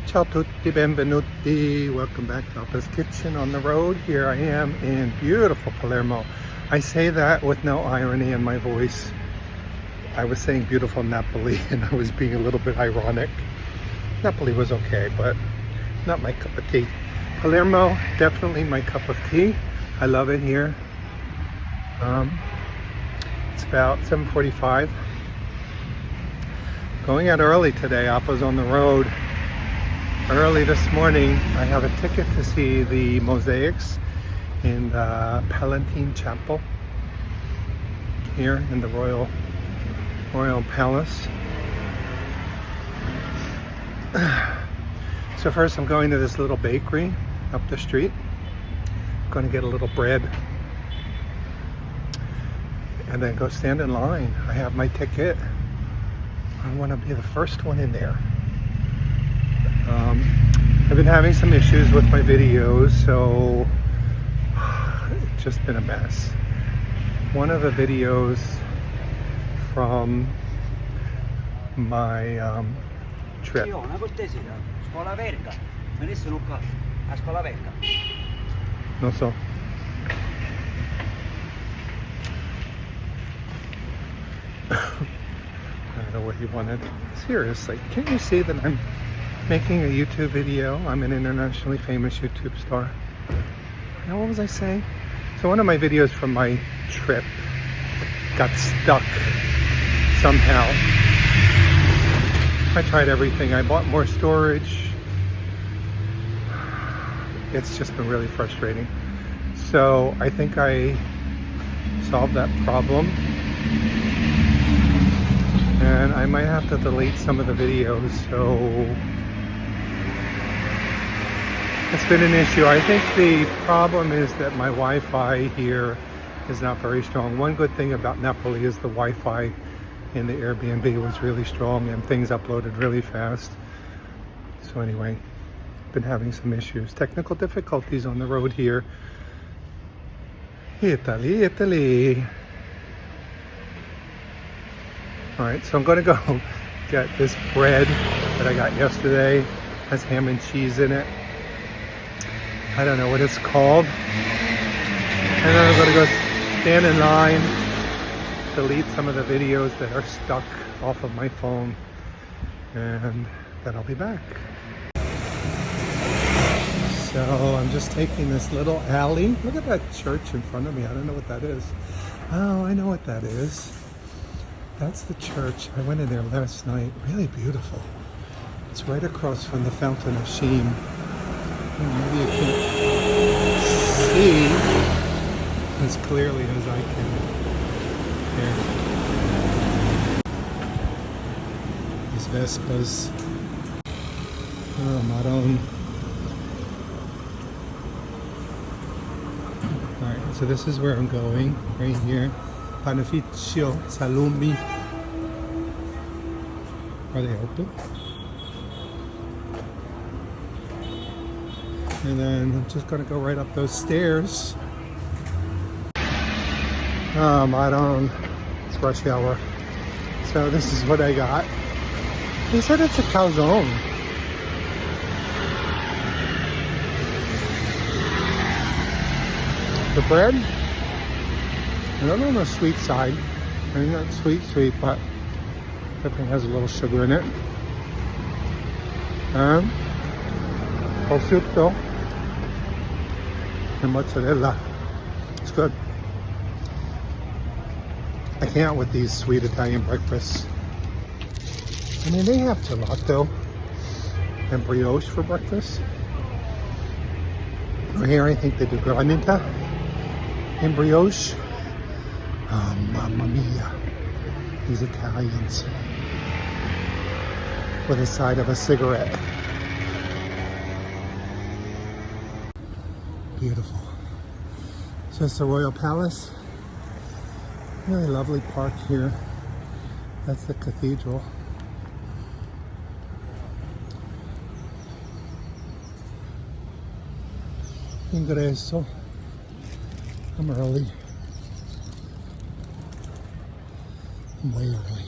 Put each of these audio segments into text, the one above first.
Ciao tutti, benvenuti. Welcome back to Appa's Kitchen on the road. Here I am in beautiful Palermo. I say that with no irony in my voice. I was saying beautiful Napoli and I was being a little bit ironic. Napoli was okay, but not my cup of tea. Palermo, definitely my cup of tea. I love it here. It's about 7:45. Going out early today. Appa's on the road. Early this morning, I have a ticket to see the mosaics in the Palatine Chapel here in the Royal Palace. So first I'm going to this little bakery up the street. I'm going to get a little bread and then go stand in line. I have my ticket. I want to be the first one in there. I've been having some issues with my videos, so it's just been a mess. One of the videos from my trip. No so. I don't know what he wanted. Seriously, can't you see that I'm making a YouTube video? I'm an internationally famous YouTube star. Now, what was I saying? So one of my videos from my trip got stuck somehow. I tried everything. I bought more storage. It's just been really frustrating. So I think I solved that problem. And I might have to delete some of the videos, so it's been an issue. I think the problem is that my Wi-Fi here is not very strong. One good thing about Napoli is the Wi-Fi in the Airbnb was really strong and things uploaded really fast. So anyway, been having some issues. Technical difficulties on the road here. Italy. Alright, so I'm going to go get this bread that I got yesterday. It has ham and cheese in it. I don't know what it's called. And then I'm going to go stand in line, delete some of the videos that are stuck off of my phone, and then I'll be back. So I'm just taking this little alley. Look at that church in front of me. I don't know what that is. Oh, I know what that is. That's the church. I went in there last night. Really beautiful. It's right across from the Fountain of Sheen. Maybe you can see as clearly as I can. Here. These Vespas. Oh, Maron. Alright, so this is where I'm going. Right here. Panificio Salumi. Are they open? And then I'm just going to go right up those stairs. I don't. It's rush hour. So this is what I got. They said it's a calzone. The bread, I don't know on the sweet side. I mean, not sweet, but definitely has a little sugar in it. Prosciutto and mozzarella. It's good. I can't with these sweet Italian breakfasts. I mean, they have gelato and brioche for breakfast. Here, I think they do granita and brioche. Oh, mamma mia. These Italians. With a side of a cigarette. Beautiful. So it's the Royal Palace. Really lovely park here. That's the cathedral. Ingresso. I'm early. I'm way early.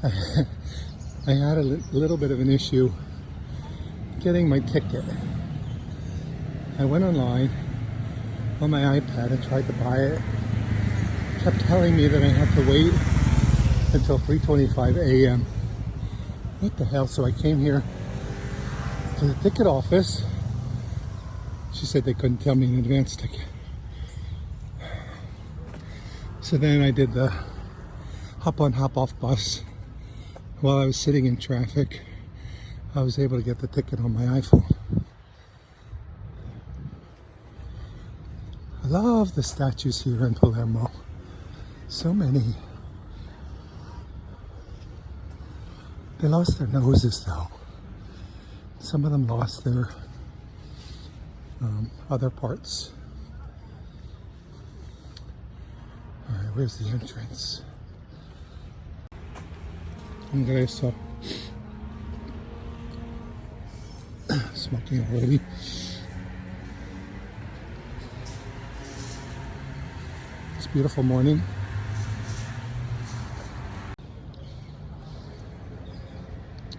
I had a little bit of an issue getting my ticket. I went online on my iPad and tried to buy it. It kept telling me that I had to wait until 3:25 a.m. What the hell? So I came here to the ticket office. She said they couldn't tell me an advance ticket. So then I did the hop on, hop off bus. While I was sitting in traffic, I was able to get the ticket on my iPhone. I love the statues here in Palermo. So many. They lost their noses though. Some of them lost their other parts. All right, where's the entrance? Ingresso. Smoking already. It's a beautiful morning.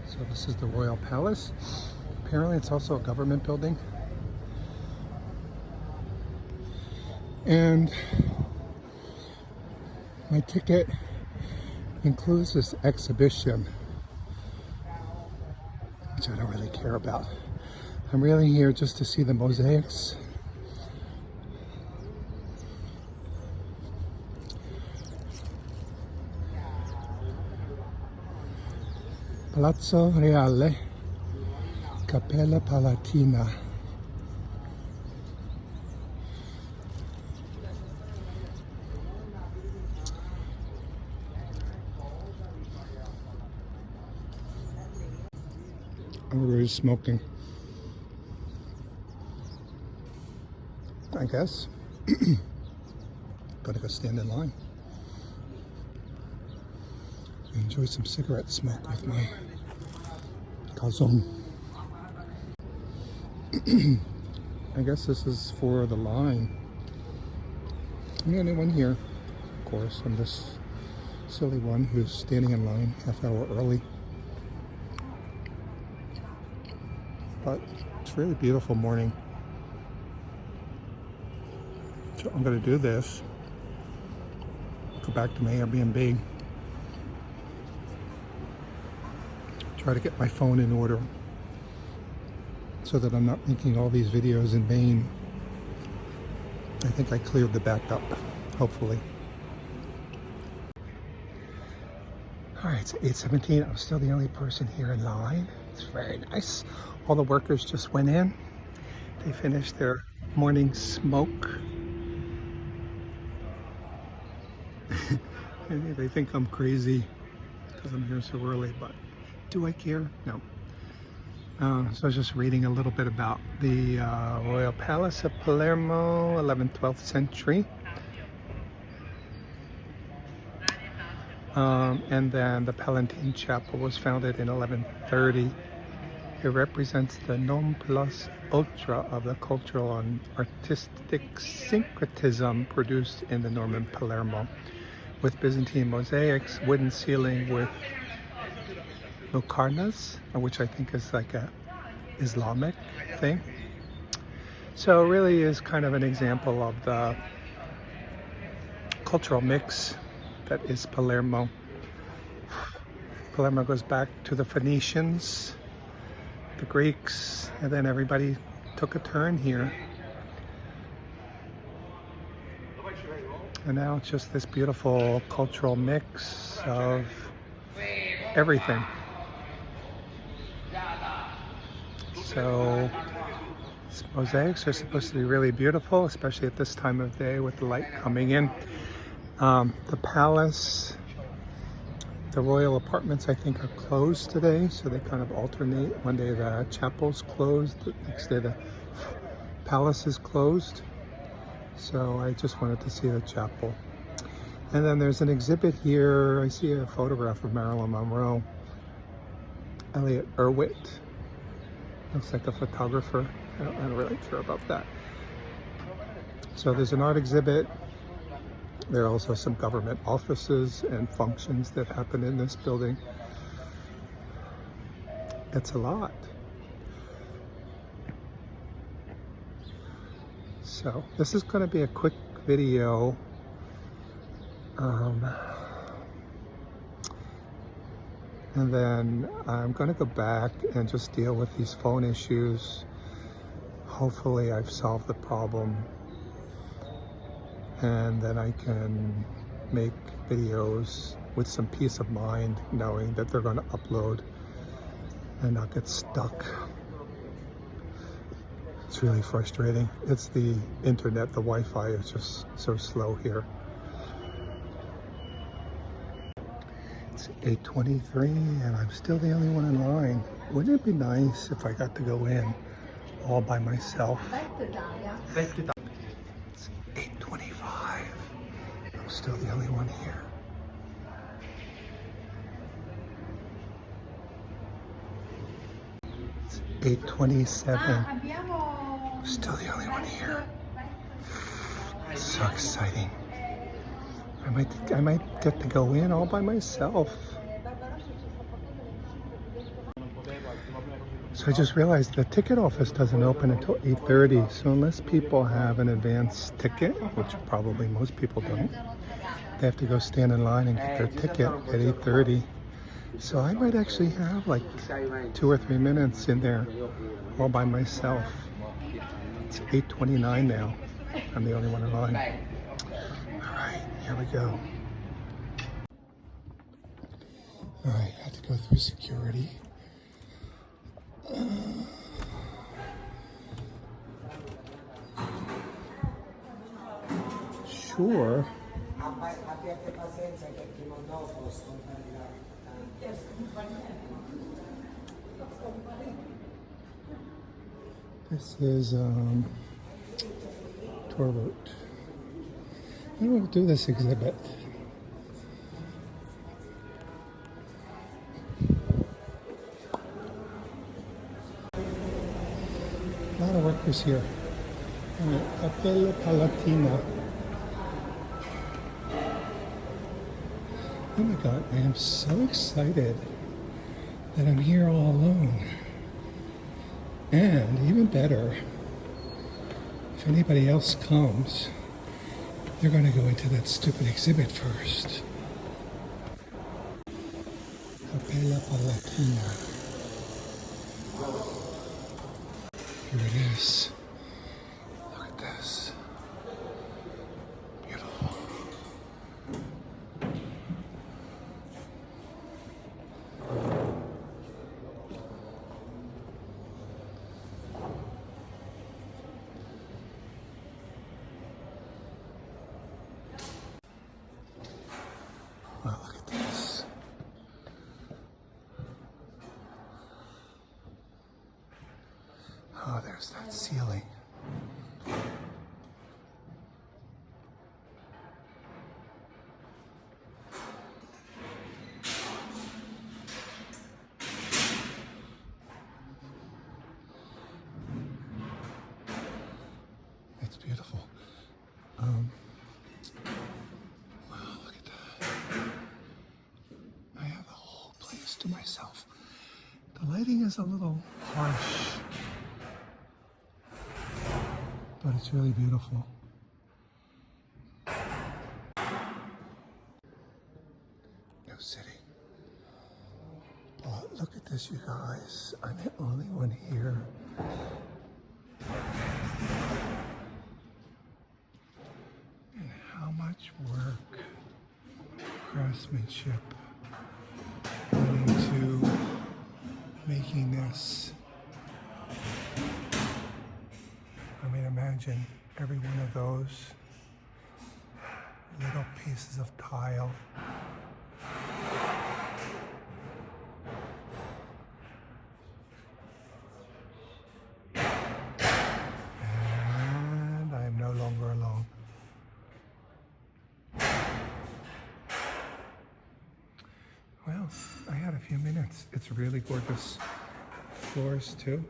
So this is the Royal Palace. Apparently it's also a government building. And my ticket includes this exhibition, which I don't really care about. I'm really here just to see the mosaics. Palazzo Reale, Cappella Palatina. Everybody's smoking, I guess. Gotta go stand in line. Enjoy some cigarette smoke with my cousin. I guess this is for the line. I'm the only one here, of course. I'm this silly one who's standing in line half hour early. But it's a really beautiful morning. So I'm going to do this. Go back to my Airbnb. Try to get my phone in order so that I'm not making all these videos in vain. I think I cleared the backup, hopefully. All right, it's 8:17. I'm still the only person here in line. It's very nice. All the workers just went in. They finished their morning smoke. They think I'm crazy because I'm here so early, but do I care? No. So I was just reading a little bit about the Royal Palace of Palermo, 11th, 12th century. And then the Palatine Chapel was founded in 1130. It represents the non plus ultra of the cultural and artistic syncretism produced in the Norman Palermo, with Byzantine mosaics, wooden ceiling with lucarnas, which I think is like a Islamic thing. So it really is kind of an example of the cultural mix that is Palermo. Palermo goes back to the Phoenicians, the Greeks, and then everybody took a turn here. And now it's just this beautiful cultural mix of everything. So mosaics are supposed to be really beautiful, especially at this time of day with the light coming in. The palace, the royal apartments, I think, are closed today, so they kind of alternate. One day the chapel's closed, the next day the palace is closed. So I just wanted to see the chapel. And then there's an exhibit here. I see a photograph of Marilyn Monroe. Elliot Erwitt looks like a photographer. I don't really care about that. So there's an art exhibit There are also some government offices and functions that happen in this building. It's a lot. So this is going to be a quick video. And then I'm going to go back and just deal with these phone issues. Hopefully I've solved the problem. And then I can make videos with some peace of mind, knowing that they're going to upload and not get stuck. It's really frustrating. It's the internet, the Wi-Fi is just so slow here. It's 8:23 and I'm still the only one in line. Wouldn't it be nice if I got to go in all by myself? It's 8:25. I'm still the only one here. It's 8:27. I'm still the only one here. It's so exciting. I might get to go in all by myself. So I just realized the ticket office doesn't open until 8:30. So unless people have an advance ticket, which probably most people don't, they have to go stand in line and get their ticket at 8:30. So I might actually have like 2 or 3 minutes in there all by myself. It's 8:29 now. I'm the only one in line. All right, here we go. All right, I had to go through security. Sure. This is tour route. I don't want to do this exhibit. A lot of workers here. Cappella Palatina. Oh my God, I am so excited that I'm here all alone. And even better, if anybody else comes, they're going to go into that stupid exhibit first. Cappella Palatina. Here it is. Look at this. Beautiful. Wow, look at this. Oh, there's that ceiling. It's beautiful. Wow, look at that. I have the whole place to myself. The lighting is a little harsh, but it's really beautiful. No sitting. But look at this, you guys. I'm the only one here. And how much work, craftsmanship, went into making this. I mean, imagine every one of those little pieces of tile. And I am no longer alone. Well, I had a few minutes. It's really gorgeous floors too.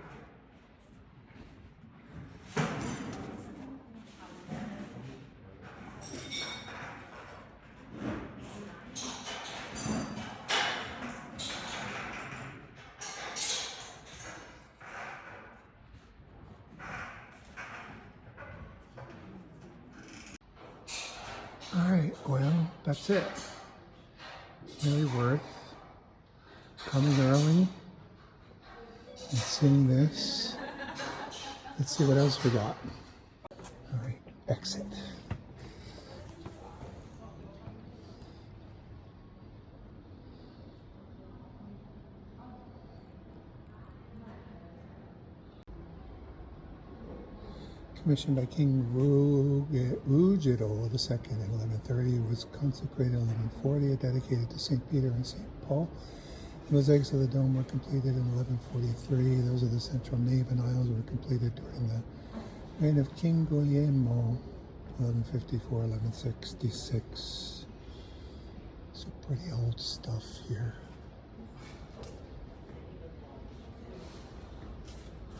right, well, that's it. Really worth coming early and seeing this. Let's see what else we got. All right, exit. Commissioned by King Ruggiero II in 1130, was consecrated in 1140, dedicated to St. Peter and St. Paul. The mosaics of the dome were completed in 1143. Those of the central nave and aisles were completed during the reign of King Guglielmo, 1154, 1166. Some pretty old stuff here.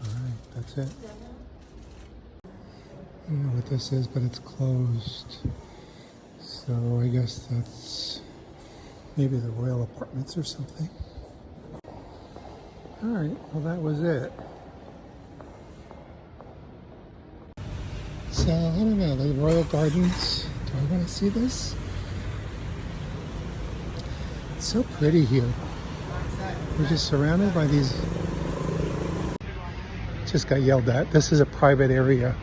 All right, that's it. I don't know what this is, but it's closed. So I guess that's maybe the royal apartments or something. All right, well that was it. So I don't know, the royal gardens. Do I want to see this? It's so pretty here. We're just surrounded by these. Just got yelled at. This is a private area.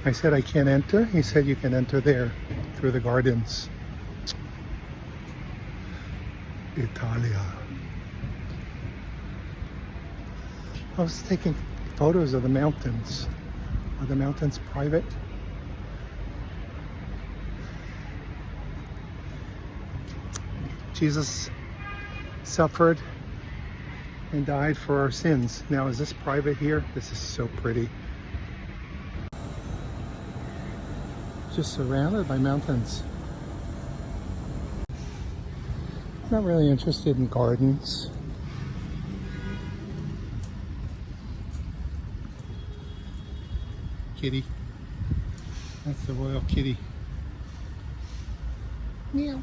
I said I can't enter. He said you can enter there through the gardens. Italia. I was taking photos of the mountains. Are the mountains private? Jesus suffered and died for our sins. Now, is this private here? This is so pretty. Just surrounded by mountains. Not really interested in gardens. Kitty. That's the royal kitty. Meow.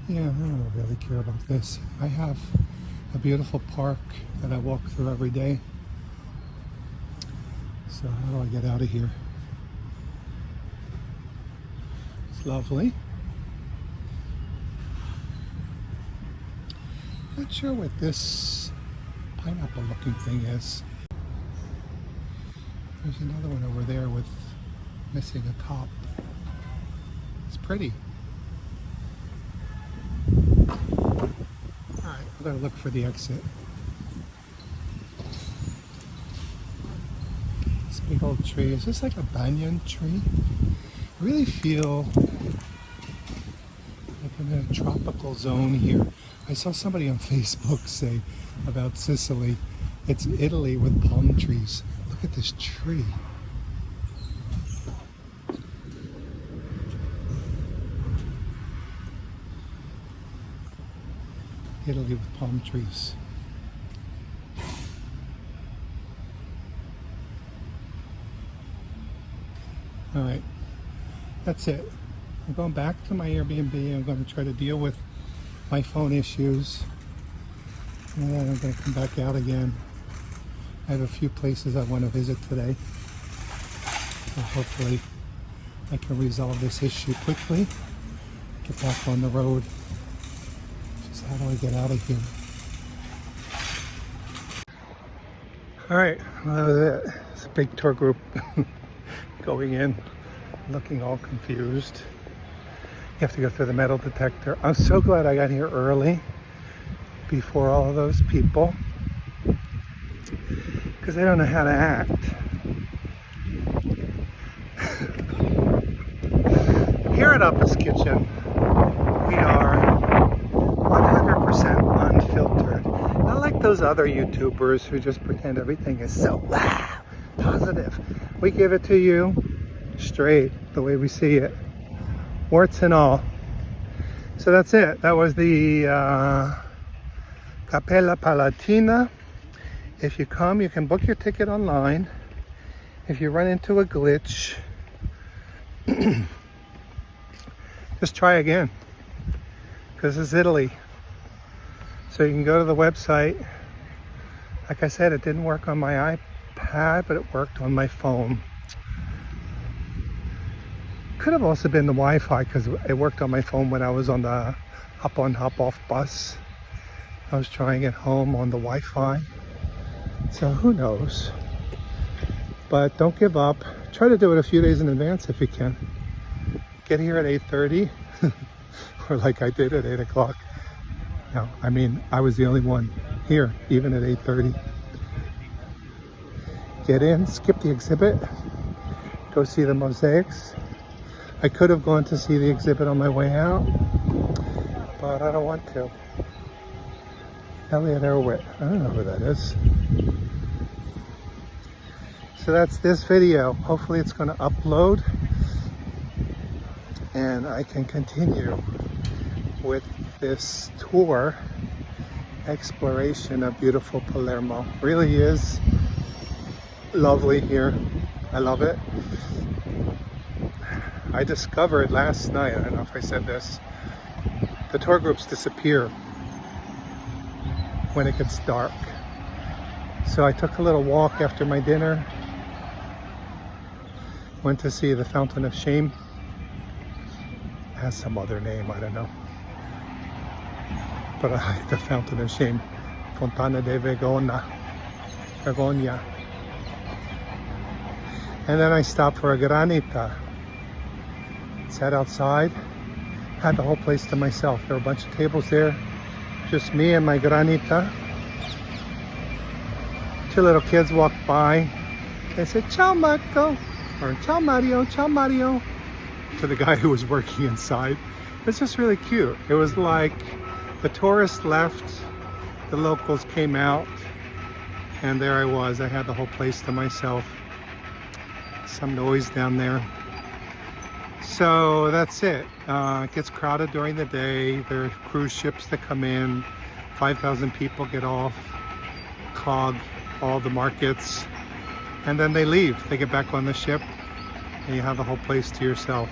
Yeah, I don't really care about this. I have a beautiful park that I walk through every day. So how do I get out of here? It's lovely. Not sure what this pineapple looking thing is. There's another one over there with missing a top. It's pretty. I'm going to look for the exit. This big old tree. Is this like a banyan tree? I really feel like I'm in a tropical zone here. I saw somebody on Facebook say about Sicily, it's Italy with palm trees. Look at this tree. Italy with palm trees. All right, that's it. I'm going back to my Airbnb. I'm going to try to deal with my phone issues. And then I'm going to come back out again. I have a few places I want to visit today. So hopefully I can resolve this issue quickly. Get back on the road. How do I get out of here? All right, well, that was it. It's a big tour group going in, looking all confused. You have to go through the metal detector. I'm so glad I got here early before all of those people because they don't know how to act. Here at Appa's Kitchen, we are 100% unfiltered. Not like those other YouTubers who just pretend everything is so positive. We give it to you straight, the way we see it. Warts and all. So that's it. That was the Cappella Palatina. If you come, you can book your ticket online. If you run into a glitch, just try again. Because it's Italy. So you can go to the website. Like I said, it didn't work on my iPad, but it worked on my phone. Could have also been the Wi-Fi because it worked on my phone when I was on the hop on hop off bus. I was trying it home on the Wi-Fi. So who knows? But don't give up. Try to do it a few days in advance if you can. Get here at 8:30 or like I did at 8 o'clock. No, I mean, I was the only one here, even at 8:30. Get in, skip the exhibit, go see the mosaics. I could have gone to see the exhibit on my way out, but I don't want to. Elliot Erwitt, I don't know who that is. So that's this video. Hopefully it's going to upload and I can continue with this tour exploration of beautiful Palermo. Really is lovely here. I love it. I discovered last night, I don't know if I said this, the tour groups disappear when it gets dark. So I took a little walk after my dinner, went to see the Fountain of Shame. It has some other name, I don't know. But I like the Fountain of Shame. Fontana de Vergogna. And then I stopped for a granita. Sat outside, had the whole place to myself. There were a bunch of tables there, just me and my granita. Two little kids walked by. They said, "Ciao Marco," or "Ciao Mario, ciao Mario," to the guy who was working inside. It was just really cute. It was like the tourists left, the locals came out, and there I was. I had the whole place to myself. Some noise down there. So that's it. It gets crowded during the day. There are cruise ships that come in. 5,000 people get off, clog all the markets, and then they leave. They get back on the ship, and you have the whole place to yourself.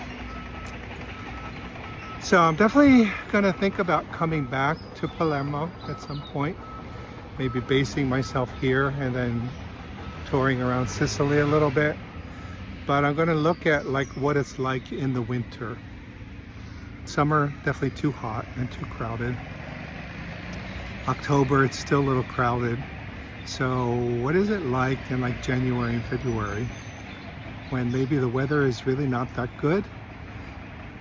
So I'm definitely going to think about coming back to Palermo at some point. Maybe basing myself here and then touring around Sicily a little bit. But I'm going to look at like what it's like in the winter. Summer, definitely too hot and too crowded. October, it's still a little crowded. So what is it like in like January and February when maybe the weather is really not that good,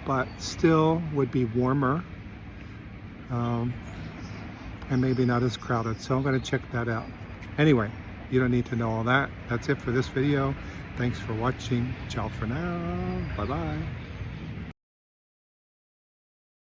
but still would be warmer and maybe not as crowded. So I'm going to check that out. Anyway, you don't need to know all that. That's it for this video. Thanks for watching. Ciao for now. Bye-bye.